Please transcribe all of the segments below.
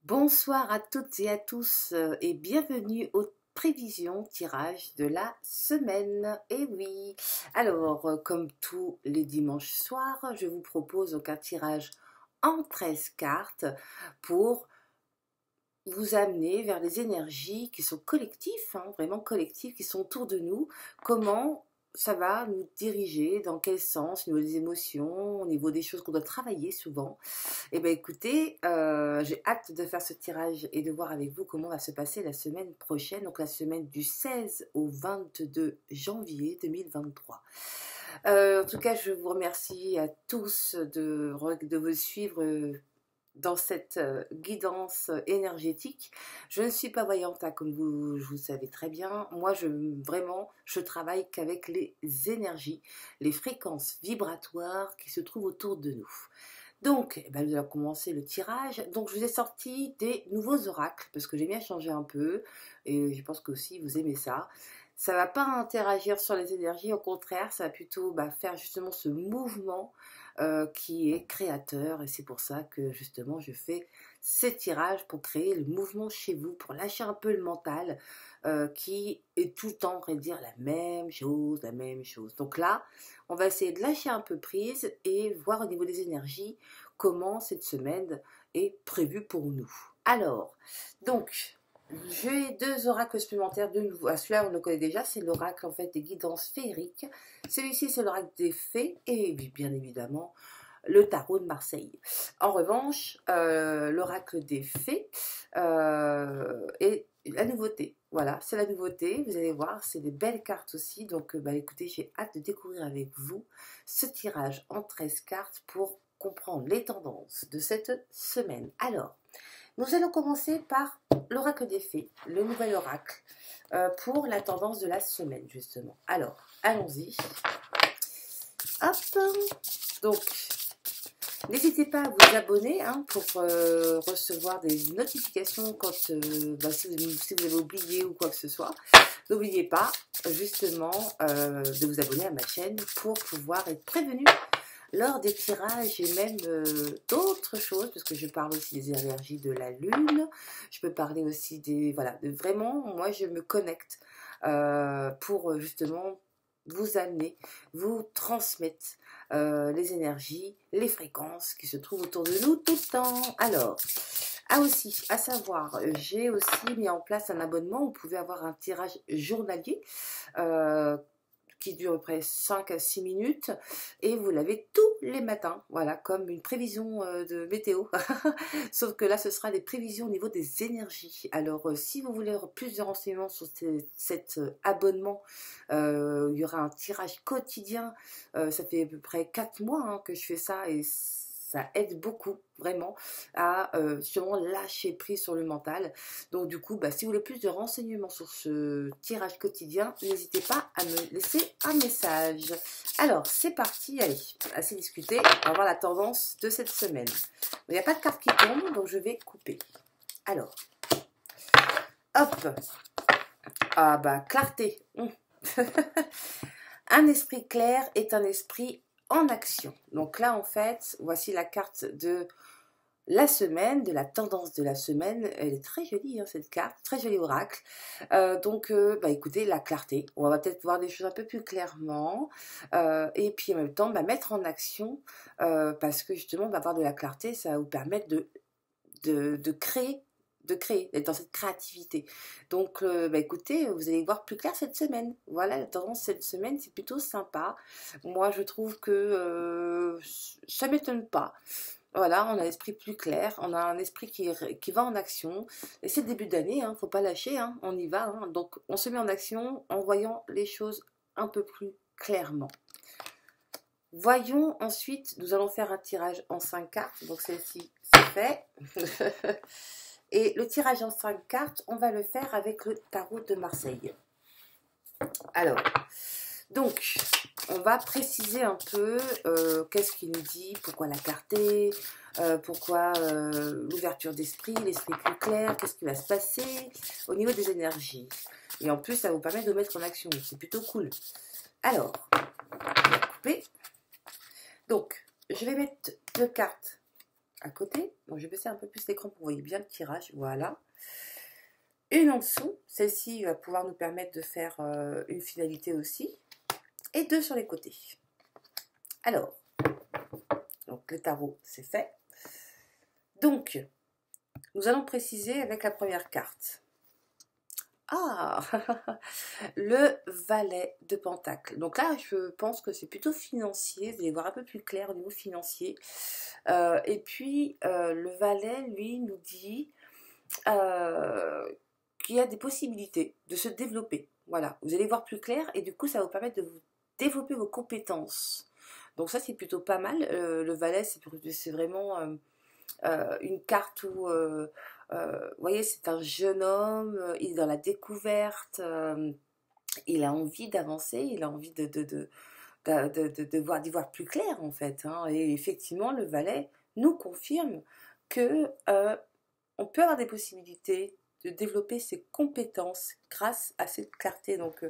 Bonsoir à toutes et à tous et bienvenue aux prévisions tirage de la semaine. Et oui, alors comme tous les dimanches soirs, je vous propose donc un tirage en 13 cartes pour vous amener vers les énergies qui sont collectives, vraiment collectives, qui sont autour de nous. Comment ça va nous diriger, dans quel sens, au niveau des émotions, au niveau des choses qu'on doit travailler souvent. Eh bien écoutez, j'ai hâte de faire ce tirage et de voir avec vous comment va se passer la semaine prochaine, donc la semaine du 16 au 22 janvier 2023. En tout cas, je vous remercie à tous de me suivre dans cette guidance énergétique. Je ne suis pas voyante, comme vous le savez très bien. Moi, je travaille qu'avec les énergies, les fréquences vibratoires qui se trouvent autour de nous. Donc, nous allons commencer le tirage. Donc, je vous ai sorti des nouveaux oracles, parce que j'ai bien changé un peu, et je pense que aussi vous aimez ça. Ça ne va pas interagir sur les énergies, au contraire, ça va plutôt faire justement ce mouvement qui est créateur, et c'est pour ça que justement je fais ces tirages pour créer le mouvement chez vous, pour lâcher un peu le mental qui est tout le temps en train de dire la même chose, la même chose. Donc là, on va essayer de lâcher un peu prise et voir au niveau des énergies comment cette semaine est prévue pour nous. Alors, donc, j'ai deux oracles supplémentaires de nouveau. Ah, celui-là, on le connaît déjà, c'est l'oracle en fait des guidances féeriques. Celui-ci, c'est l'oracle des fées et bien évidemment le tarot de Marseille. En revanche, l'oracle des fées est la nouveauté. Voilà, c'est la nouveauté. Vous allez voir, c'est des belles cartes aussi. Donc, écoutez, j'ai hâte de découvrir avec vous ce tirage en 13 cartes pour comprendre les tendances de cette semaine. Alors, nous allons commencer par l'oracle des fées, le nouvel oracle, pour la tendance de la semaine, justement. Alors, allons-y. Hop. Donc, n'hésitez pas à vous abonner pour recevoir des notifications quand, si vous avez oublié ou quoi que ce soit. N'oubliez pas, justement, de vous abonner à ma chaîne pour pouvoir être prévenu lors des tirages et même d'autres choses, parce que je parle aussi des énergies de la lune, je peux parler aussi vraiment, moi je me connecte pour justement vous amener, vous transmettre les énergies, les fréquences qui se trouvent autour de nous tout le temps. Alors, à savoir, j'ai aussi mis en place un abonnement où vous pouvez avoir un tirage journalier qui dure à peu près 5 à 6 minutes et vous l'avez tous les matins, voilà, comme une prévision de météo. Sauf que là, ce sera des prévisions au niveau des énergies. Alors, si vous voulez plus de renseignements sur cet abonnement, il y aura un tirage quotidien. Ça fait à peu près 4 mois que je fais ça et ça aide beaucoup vraiment à justement lâcher prise sur le mental. Donc du coup, si vous voulez plus de renseignements sur ce tirage quotidien, n'hésitez pas à me laisser un message. Alors, c'est parti, allez, assez discuté, on va voir la tendance de cette semaine. Il n'y a pas de carte qui tombe, donc je vais couper. Alors, hop, clarté. Un esprit clair est un esprit en action. Donc là, en fait, voici la carte de la semaine, de la tendance de la semaine. Elle est très jolie, cette carte, très joli oracle. Écoutez, la clarté. On va peut-être voir des choses un peu plus clairement. Et puis en même temps, mettre en action, parce que justement, on va avoir de la clarté, ça va vous permettre de créer, d'être dans cette créativité. Donc, écoutez, vous allez voir plus clair cette semaine. Voilà, la tendance cette semaine, c'est plutôt sympa. Moi, je trouve que ça m'étonne pas. Voilà, on a l'esprit plus clair, on a un esprit qui va en action. Et c'est le début d'année, faut pas lâcher, on y va. Donc, on se met en action en voyant les choses un peu plus clairement. Voyons ensuite, nous allons faire un tirage en 5 cartes. Donc, celle-ci, c'est fait. Et le tirage en 5 cartes, on va le faire avec le tarot de Marseille. Alors, donc, on va préciser un peu qu'est-ce qu'il nous dit, pourquoi la clarté, pourquoi l'ouverture d'esprit, l'esprit plus clair, qu'est-ce qui va se passer au niveau des énergies. Et en plus, ça vous permet de mettre en action, c'est plutôt cool. Alors, on va couper. Donc, je vais mettre 2 cartes à côté. Donc je vais baisser un peu plus l'écran pour que vous voyez bien le tirage. Voilà. Une en dessous. Celle-ci va pouvoir nous permettre de faire une finalité aussi. Et 2 sur les côtés. Alors, donc le tarot, c'est fait. Donc, nous allons préciser avec la première carte. Ah, le valet de pentacle. Donc là, je pense que c'est plutôt financier. Vous allez voir un peu plus clair au niveau financier. Et puis, le valet, lui, nous dit qu'il y a des possibilités de se développer. Voilà, vous allez voir plus clair et du coup, ça va vous permettre de vous développer vos compétences. Donc ça, c'est plutôt pas mal. Le valet, c'est vraiment une carte où, vous voyez, c'est un jeune homme, il est dans la découverte, il a envie d'avancer, il a envie d'y voir plus clair en fait. Hein. Et effectivement, le valet nous confirme que on peut avoir des possibilités de développer ses compétences grâce à cette clarté. Donc,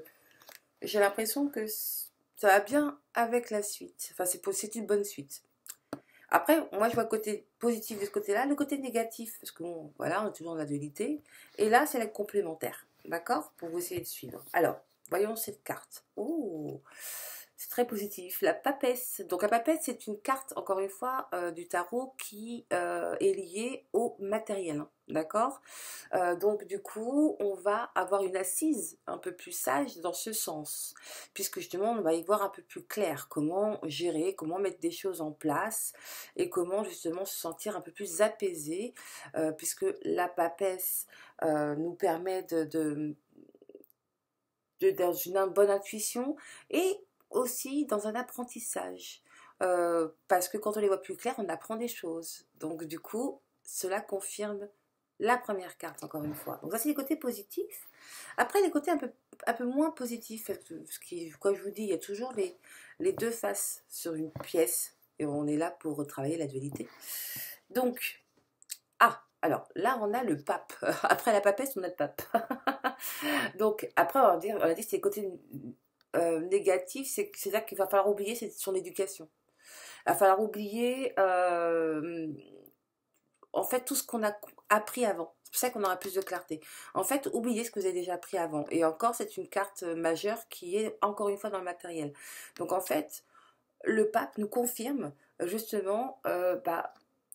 j'ai l'impression que ça va bien avec la suite. Enfin, c'est une bonne suite. Après, moi, je vois le côté positif de ce côté-là, le côté négatif, parce que bon, voilà, on est toujours dans la dualité. Et là, c'est la complémentaire, d'accord? Pour vous essayer de suivre. Alors, voyons cette carte. Oh, c'est très positif. La papesse. Donc, la papesse, c'est une carte, encore une fois, du tarot qui est liée au matériel, hein, d'accord? Donc du coup, on va avoir une assise un peu plus sage dans ce sens, puisque justement, on va y voir un peu plus clair comment gérer, comment mettre des choses en place et comment justement se sentir un peu plus apaisé, puisque la papesse nous permet dans une bonne intuition et aussi dans un apprentissage. Parce que quand on les voit plus clairs, on apprend des choses. Donc du coup, cela confirme la première carte, encore une fois. Donc ça, c'est les côtés positifs. Après, les côtés un peu moins positifs, comme je vous dis, il y a toujours les deux faces sur une pièce. Et on est là pour travailler la dualité. Donc, alors là, on a le pape. Après la papesse, on a le pape. Donc, après, on a dit que c'est les côtés négatifs, c'est-à-dire qu'il va falloir oublier son éducation. Il va falloir oublier en fait tout ce qu'on a appris avant. C'est pour ça qu'on aura plus de clarté. En fait, oubliez ce que vous avez déjà appris avant. Et encore, c'est une carte majeure qui est encore une fois dans le matériel. Donc en fait, le pape nous confirme justement,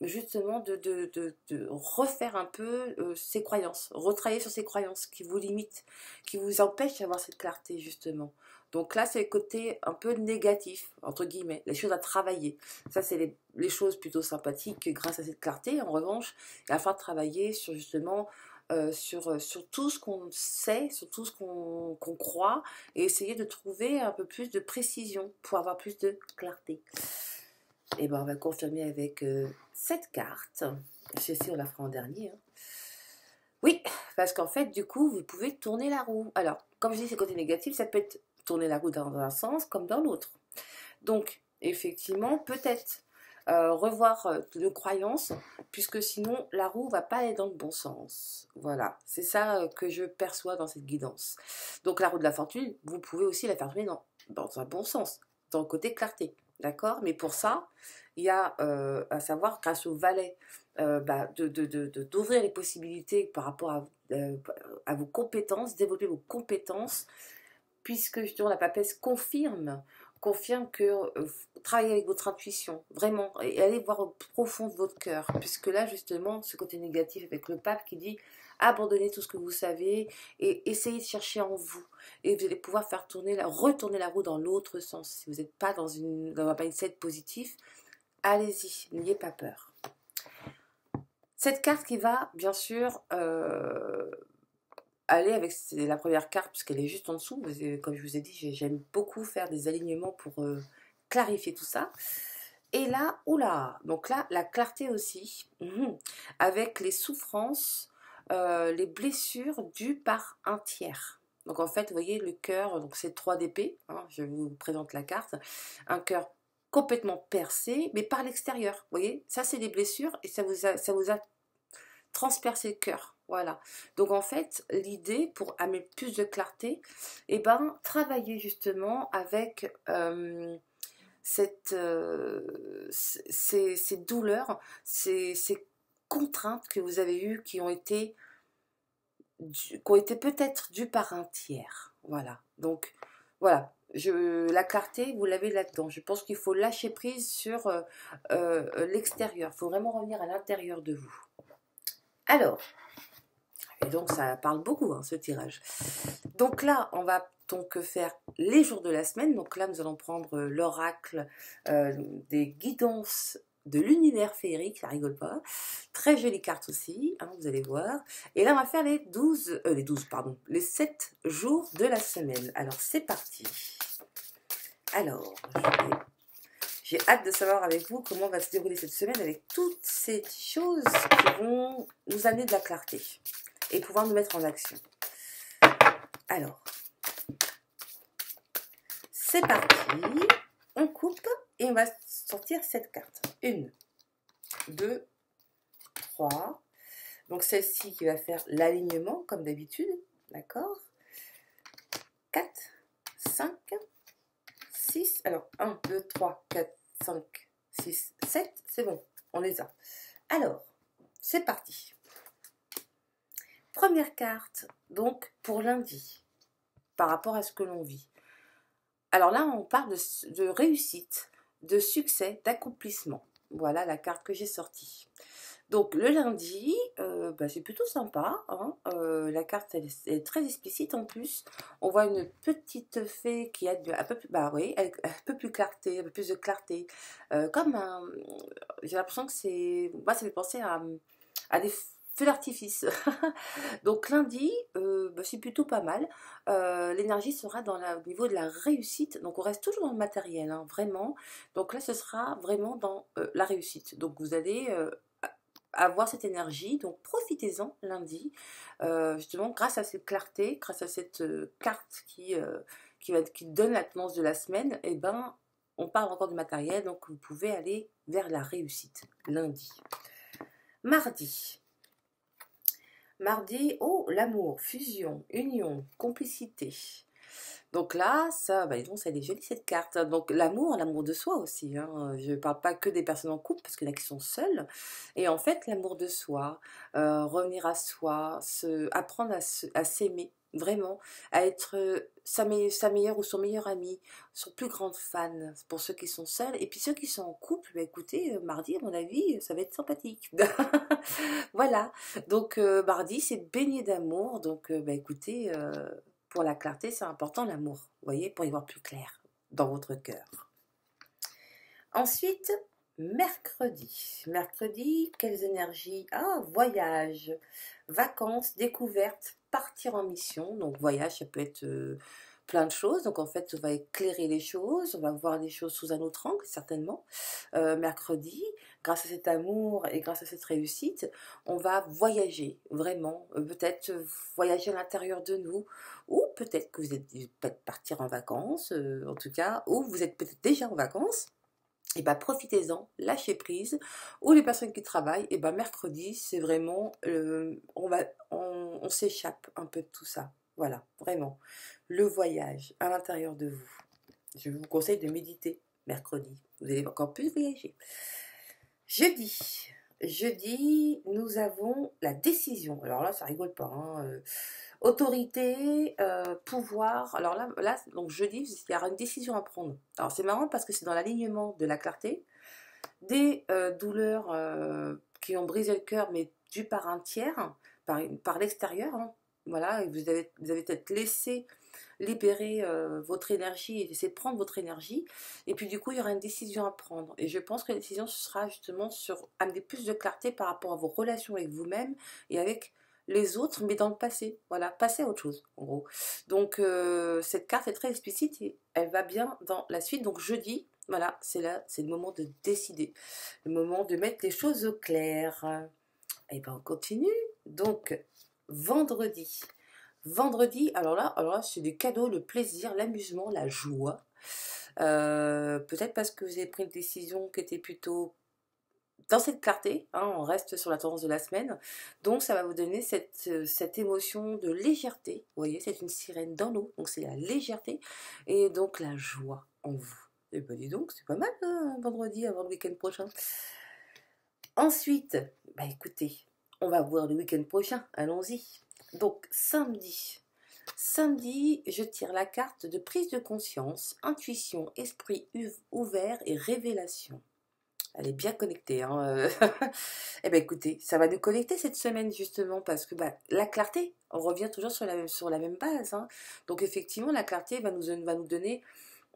justement de refaire un peu ses croyances, retravailler sur ses croyances qui vous limitent, qui vous empêchent d'avoir cette clarté justement. Donc là, c'est le côté un peu négatif, entre guillemets, les choses à travailler. Ça, c'est les choses plutôt sympathiques grâce à cette clarté. En revanche, il va falloir travailler sur justement sur tout ce qu'on sait, sur tout ce qu'on croit, et essayer de trouver un peu plus de précision pour avoir plus de clarté. Et ben on va confirmer avec cette carte. Celle-ci, on la fera en dernier. Hein. Oui, parce qu'en fait, du coup, vous pouvez tourner la roue. Alors, comme je dis, c'est côté négatif, ça peut être tourner la roue dans un sens comme dans l'autre. Donc, effectivement, peut-être revoir nos croyances, puisque sinon la roue va pas aller dans le bon sens. Voilà, c'est ça que je perçois dans cette guidance. Donc la roue de la fortune, vous pouvez aussi la faire tourner dans un bon sens, dans le côté clarté, d'accord? Mais pour ça, il y a à savoir, grâce au valet, d'ouvrir les possibilités par rapport à vos compétences, développer vos compétences, puisque justement la papesse confirme que travaillez avec votre intuition, vraiment, et allez voir au profond de votre cœur, puisque là justement ce côté négatif avec le pape qui dit abandonnez tout ce que vous savez et essayez de chercher en vous, et vous allez pouvoir faire retourner la roue dans l'autre sens. Si vous n'êtes pas dans un mindset positif, allez-y, n'ayez pas peur. Cette carte qui va bien sûr aller avec la première carte puisqu'elle est juste en dessous. Comme je vous ai dit, j'aime beaucoup faire des alignements pour clarifier tout ça. Et là, oula, donc là, la clarté aussi, avec les souffrances, les blessures dues par un tiers. Donc en fait, vous voyez, le cœur, donc c'est 3 d'épée, hein, je vous présente la carte, un cœur complètement percé, mais par l'extérieur, vous voyez, ça c'est des blessures et ça vous a transpercer le cœur. Voilà. Donc en fait, l'idée pour amener plus de clarté, travailler justement avec ces douleurs, ces contraintes que vous avez eues qui ont été peut-être dues par un tiers. Voilà. Donc, voilà. La clarté, vous l'avez là-dedans. Je pense qu'il faut lâcher prise sur l'extérieur. Il faut vraiment revenir à l'intérieur de vous. Alors, et donc ça parle beaucoup, hein, ce tirage. Donc là, on va donc faire les jours de la semaine. Donc là, nous allons prendre l'oracle des guidances de l'univers féerique, ça rigole pas. Très jolie carte aussi, hein, vous allez voir. Et là, on va faire les 7 jours de la semaine. Alors, c'est parti. Alors, j'ai hâte de savoir avec vous comment va se dérouler cette semaine avec toutes ces choses qui vont nous amener de la clarté et pouvoir nous mettre en action. Alors, c'est parti. On coupe et on va sortir cette carte. 1, 2, 3. Donc celle-ci qui va faire l'alignement comme d'habitude. D'accord. 4, 5, 6. Alors, 1, 2, 3, 4, 5, 6, 7. C'est bon, on les a. Alors, c'est parti. Première carte, donc, pour lundi, par rapport à ce que l'on vit. Alors là, on parle de réussite, de succès, d'accomplissement. Voilà la carte que j'ai sortie. Donc le lundi, c'est plutôt sympa. Hein, la carte elle est très explicite en plus. On voit une petite fée qui a un peu plus, un peu plus clarté, un peu plus de clarté. J'ai l'impression que ça fait penser à des feux d'artifice. Donc lundi, c'est plutôt pas mal. L'énergie sera au niveau de la réussite. Donc on reste toujours dans le matériel, hein, vraiment. Donc là, ce sera vraiment dans la réussite. Donc vous allez avoir cette énergie. Donc profitez-en lundi, justement grâce à cette clarté, grâce à cette carte qui donne la tendance de la semaine. Et ben, on parle encore du matériel. Donc vous pouvez aller vers la réussite lundi. Mardi, oh, l'amour, fusion, union, complicité. Donc là, ça elle est jolie cette carte. Donc l'amour de soi aussi. Hein. Je ne parle pas que des personnes en couple, parce qu'il y en a qui sont seules. Et en fait, l'amour de soi, revenir à soi, apprendre à s'aimer, vraiment, à être sa meilleure ou son meilleur ami, son plus grande fan, pour ceux qui sont seuls. Et puis ceux qui sont en couple, écoutez, mardi, à mon avis, ça va être sympathique. Voilà, donc mardi, c'est baigné d'amour. Donc écoutez, pour la clarté, c'est important l'amour, vous voyez, pour y voir plus clair dans votre cœur. Ensuite, mercredi. Mercredi, quelles énergies? Ah, voyage, vacances, découvertes, partir en mission. Donc voyage, ça peut être plein de choses. Donc en fait, on va éclairer les choses, on va voir les choses sous un autre angle, certainement. Mercredi, grâce à cet amour et grâce à cette réussite, on va voyager, vraiment. Peut-être voyager à l'intérieur de nous, ou peut-être que vous êtes peut-être partir en vacances, en tout cas, ou vous êtes peut-être déjà en vacances. Et profitez-en, lâchez prise. Ou les personnes qui travaillent, mercredi, c'est vraiment, on s'échappe un peu de tout ça. Voilà, vraiment. Le voyage à l'intérieur de vous. Je vous conseille de méditer mercredi. Vous allez encore plus voyager. Jeudi, nous avons la décision. Alors là, ça rigole pas. Hein. Autorité, pouvoir. Alors là, donc jeudi, il y aura une décision à prendre. Alors c'est marrant parce que c'est dans l'alignement de la clarté, des douleurs qui ont brisé le cœur, mais dues par un tiers, par l'extérieur. Hein. Voilà, et vous avez peut-être laissé libérer votre énergie et laisser prendre votre énergie. Et puis du coup, il y aura une décision à prendre. Et je pense que la décision, ce sera justement sur amener plus de clarté par rapport à vos relations avec vous-même et avec les autres, mais dans le passé. Voilà, passer à autre chose, en gros. Donc, cette carte est très explicite et elle va bien dans la suite. Donc, jeudi, voilà, c'est le moment de décider. Le moment de mettre les choses au clair. Et on continue. Donc, vendredi. Vendredi, alors là c'est des cadeaux, le plaisir, l'amusement, la joie. Peut-être parce que vous avez pris une décision qui était plutôt dans cette clarté, hein, on reste sur la tendance de la semaine. Donc ça va vous donner cette émotion de légèreté. Vous voyez, c'est une sirène dans l'eau, donc c'est la légèreté et donc la joie en vous. Et ben dis donc, c'est pas mal, hein, vendredi avant le week-end prochain. Ensuite, bah écoutez, on va voir le week-end prochain, allons-y. Donc samedi. Samedi, je tire la carte de prise de conscience, intuition, esprit ouvert et révélation. Elle est bien connectée, hein. Eh bien écoutez, ça va nous connecter cette semaine justement parce que bah, la clarté, on revient toujours sur la même base, hein. Donc effectivement, la clarté va nous donner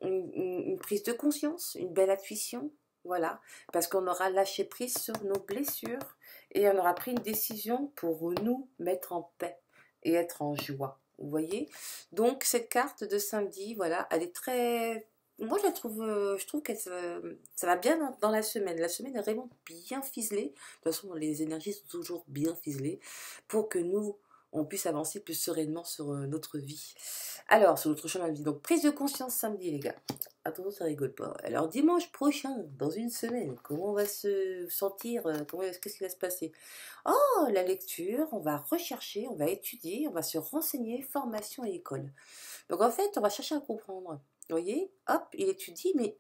une prise de conscience, une belle intuition, voilà, parce qu'on aura lâché prise sur nos blessures et on aura pris une décision pour nous mettre en paix et être en joie. Vous voyez? Donc cette carte de samedi, voilà, elle est très... Moi je trouve que ça va bien dans la semaine. La semaine est vraiment bien ficelée. De toute façon, les énergies sont toujours bien ficelées pour que nous, on puisse avancer plus sereinement sur notre vie. Alors, sur notre chemin de vie. Donc, prise de conscience samedi, les gars. Attention, ça rigole pas. Alors, dimanche prochain, dans une semaine, comment on va se sentir? Qu'est-ce qui va se passer? Oh, la lecture, on va rechercher, on va étudier, on va se renseigner, formation et école. Donc, en fait, on va chercher à comprendre. Vous voyez? Hop, il étudie, mais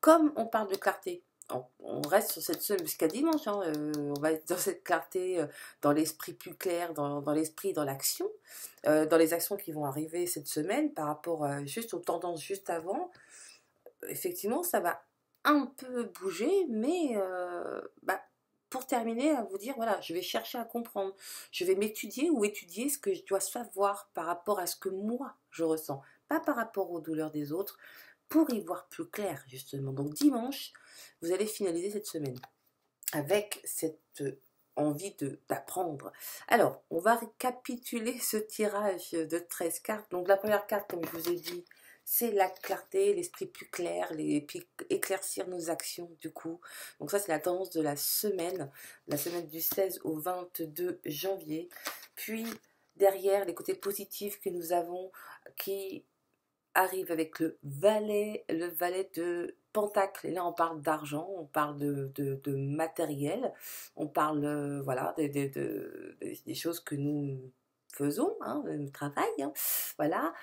comme on parle de clarté, on reste sur cette semaine jusqu'à dimanche, hein, on va être dans cette clarté, dans l'esprit plus clair, dans l'esprit, dans l'action, dans les actions qui vont arriver cette semaine par rapport juste aux tendances juste avant. Effectivement, ça va un peu bouger, mais bah, pour terminer, à vous dire, voilà, je vais chercher à comprendre, je vais m'étudier ou étudier ce que je dois savoir par rapport à ce que moi je ressens, pas par rapport aux douleurs des autres, pour y voir plus clair, justement. Donc dimanche, vous allez finaliser cette semaine avec cette envie d'apprendre. Alors, on va récapituler ce tirage de 13 cartes. Donc la première carte, comme je vous ai dit, c'est la clarté, l'esprit plus clair, puis éclaircir nos actions du coup. Donc ça, c'est la tendance de la semaine du 16 au 22 janvier. Puis derrière, les côtés positifs que nous avons qui arrive avec le valet de Pentacle. Et là, on parle d'argent, on parle de matériel, on parle voilà, des choses que nous faisons, hein, le travail, hein, voilà.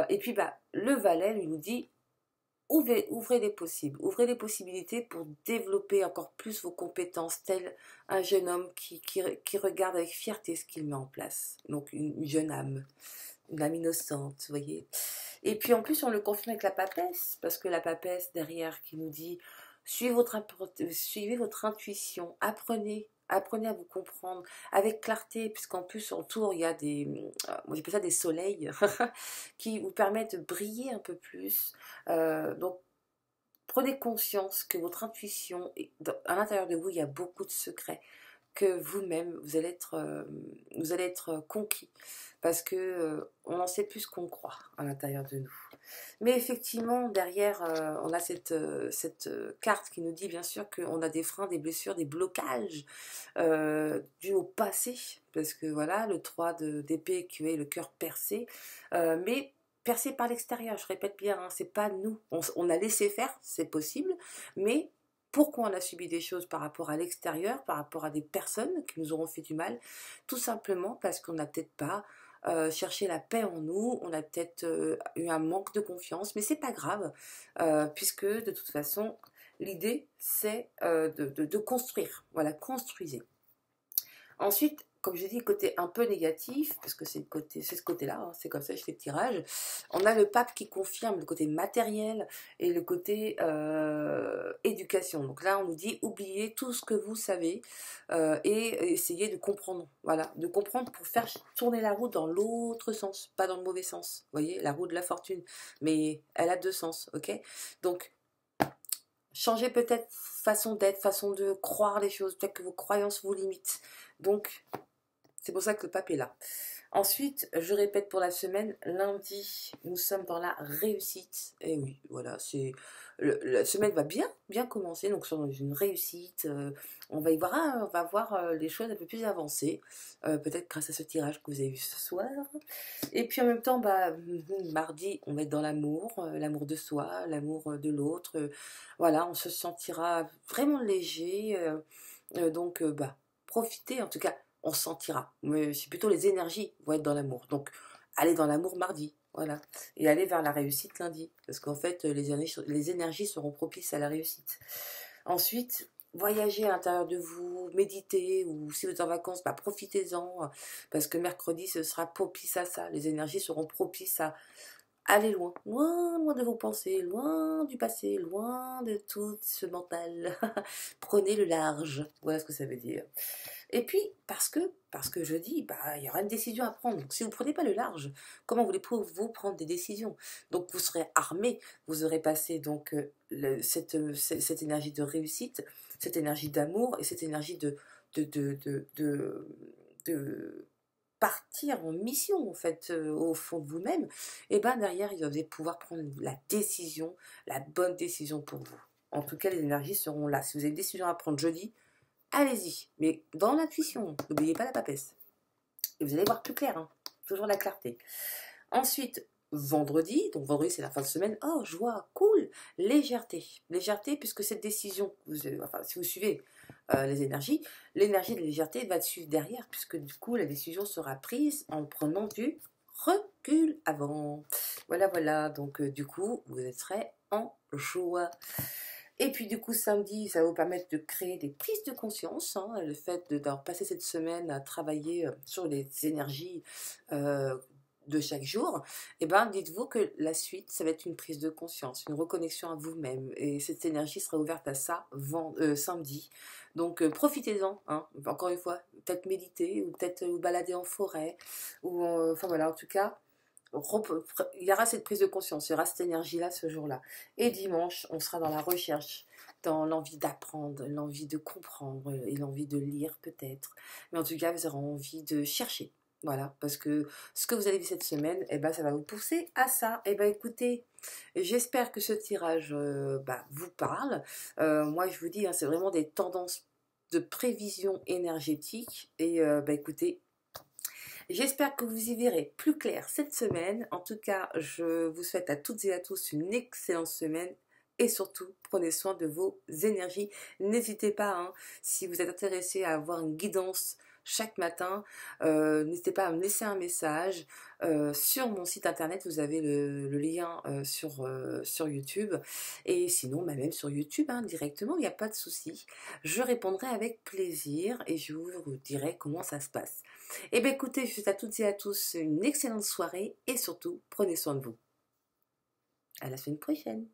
Et puis, bah, le valet lui nous dit ouvrez les possibles, ouvrez les possibilités pour développer encore plus vos compétences, tel un jeune homme qui regarde avec fierté ce qu'il met en place. Donc, une jeune âme. Une âme innocente, vous voyez. Et puis en plus, on le confirme avec la papesse, parce que la papesse derrière qui nous dit suivez votre intuition, apprenez à vous comprendre avec clarté, puisqu'en plus autour il y a moi j'appelle ça des soleils, qui vous permettent de briller un peu plus. Donc prenez conscience que votre intuition, à l'intérieur de vous, il y a beaucoup de secrets que vous-même, vous allez être conquis parce que on en sait plus qu'on croit à l'intérieur de nous. Mais effectivement, derrière, on a cette carte qui nous dit bien sûr qu'on a des freins, des blessures, des blocages dus au passé, parce que voilà, le 3 d'épée qui est le cœur percé, mais percé par l'extérieur, je répète bien, hein, c'est pas nous. On a laissé faire, c'est possible, mais pourquoi on a subi des choses par rapport à l'extérieur, par rapport à des personnes qui nous auront fait du mal? Tout simplement parce qu'on n'a peut-être pas cherché la paix en nous, on a peut-être eu un manque de confiance, mais c'est pas grave, puisque de toute façon, l'idée c'est de construire. Voilà, construisez. Ensuite, comme je dis, côté un peu négatif, parce que c'est ce côté-là, hein, c'est comme ça que je fais le tirage, on a le pape qui confirme le côté matériel et le côté éducation. Donc là, on nous dit, oubliez tout ce que vous savez et essayez de comprendre. Voilà, de comprendre pour faire tourner la roue dans l'autre sens, pas dans le mauvais sens. Vous voyez, la roue de la fortune, mais elle a deux sens, ok? Donc, changez peut-être façon d'être, façon de croire les choses, peut-être que vos croyances vous limitent. Donc, c'est pour ça que le pape est là. Ensuite, je répète pour la semaine, lundi, nous sommes dans la réussite. Et oui, voilà, la semaine va bien commencer, donc sur une réussite. On va voir les choses un peu plus avancées, peut-être grâce à ce tirage que vous avez vu ce soir. Et puis en même temps, bah, mardi, on va être dans l'amour, l'amour de soi, l'amour de l'autre. Voilà, on se sentira vraiment léger. Donc, bah, profitez, en tout cas, on se sentira. Mais c'est plutôt les énergies vont être dans l'amour. Donc, allez dans l'amour mardi. Voilà. Et aller vers la réussite lundi. Parce qu'en fait, les énergies seront propices à la réussite. Ensuite, voyagez à l'intérieur de vous, méditez, ou si vous êtes en vacances, bah, profitez-en. Parce que mercredi, ce sera propice à ça. Les énergies seront propices à aller loin. Loin, loin de vos pensées, loin du passé, loin de tout ce mental. Prenez le large. Voilà ce que ça veut dire. Et puis, parce que je dis, bah, il y aura une décision à prendre. Donc, si vous ne prenez pas le large, comment voulez-vous prendre des décisions? Donc, vous serez armé, vous aurez passé donc cette énergie de réussite, cette énergie d'amour et cette énergie de, de, de, de, de partir en mission, en fait, au fond de vous-même. Et bien, derrière, vous allez pouvoir prendre la décision, la bonne décision pour vous. En tout cas, les énergies seront là. Si vous avez une décision à prendre jeudi, allez-y, mais dans l'intuition, n'oubliez pas la papesse. Et vous allez voir plus clair, hein. Toujours la clarté. Ensuite, vendredi, donc vendredi c'est la fin de semaine, oh joie, cool, légèreté. Légèreté puisque cette décision, enfin si vous suivez l'énergie de légèreté va te suivre derrière puisque du coup la décision sera prise en prenant du recul avant. Voilà, voilà, donc du coup vous serez en joie. Et puis du coup samedi, ça va vous permettre de créer des prises de conscience, hein, le fait d'avoir passé cette semaine à travailler sur les énergies de chaque jour, et ben dites-vous que la suite, ça va être une prise de conscience, une reconnexion à vous-même, et cette énergie sera ouverte à ça samedi. Donc profitez-en, hein, encore une fois, peut-être méditer, ou peut-être vous balader en forêt, ou enfin voilà, en tout cas, il y aura cette prise de conscience, il y aura cette énergie-là ce jour-là. Et dimanche, on sera dans la recherche, dans l'envie d'apprendre, l'envie de comprendre et l'envie de lire peut-être. Mais en tout cas, vous aurez envie de chercher. Voilà, parce que ce que vous avez vu cette semaine, eh ben, ça va vous pousser à ça. Eh ben, écoutez, j'espère que ce tirage vous parle. Moi, je vous dis, hein, c'est vraiment des tendances de prévision énergétique. Et écoutez, j'espère que vous y verrez plus clair cette semaine. En tout cas, je vous souhaite à toutes et à tous une excellente semaine. Et surtout, prenez soin de vos énergies. N'hésitez pas, hein, si vous êtes intéressé à avoir une guidance chaque matin, n'hésitez pas à me laisser un message. Sur mon site internet, vous avez le lien sur YouTube. Et sinon, même sur YouTube, hein, directement, il n'y a pas de souci. Je répondrai avec plaisir et je vous dirai comment ça se passe. Eh bien écoutez, je vous souhaite à toutes et à tous une excellente soirée et surtout, prenez soin de vous. À la semaine prochaine.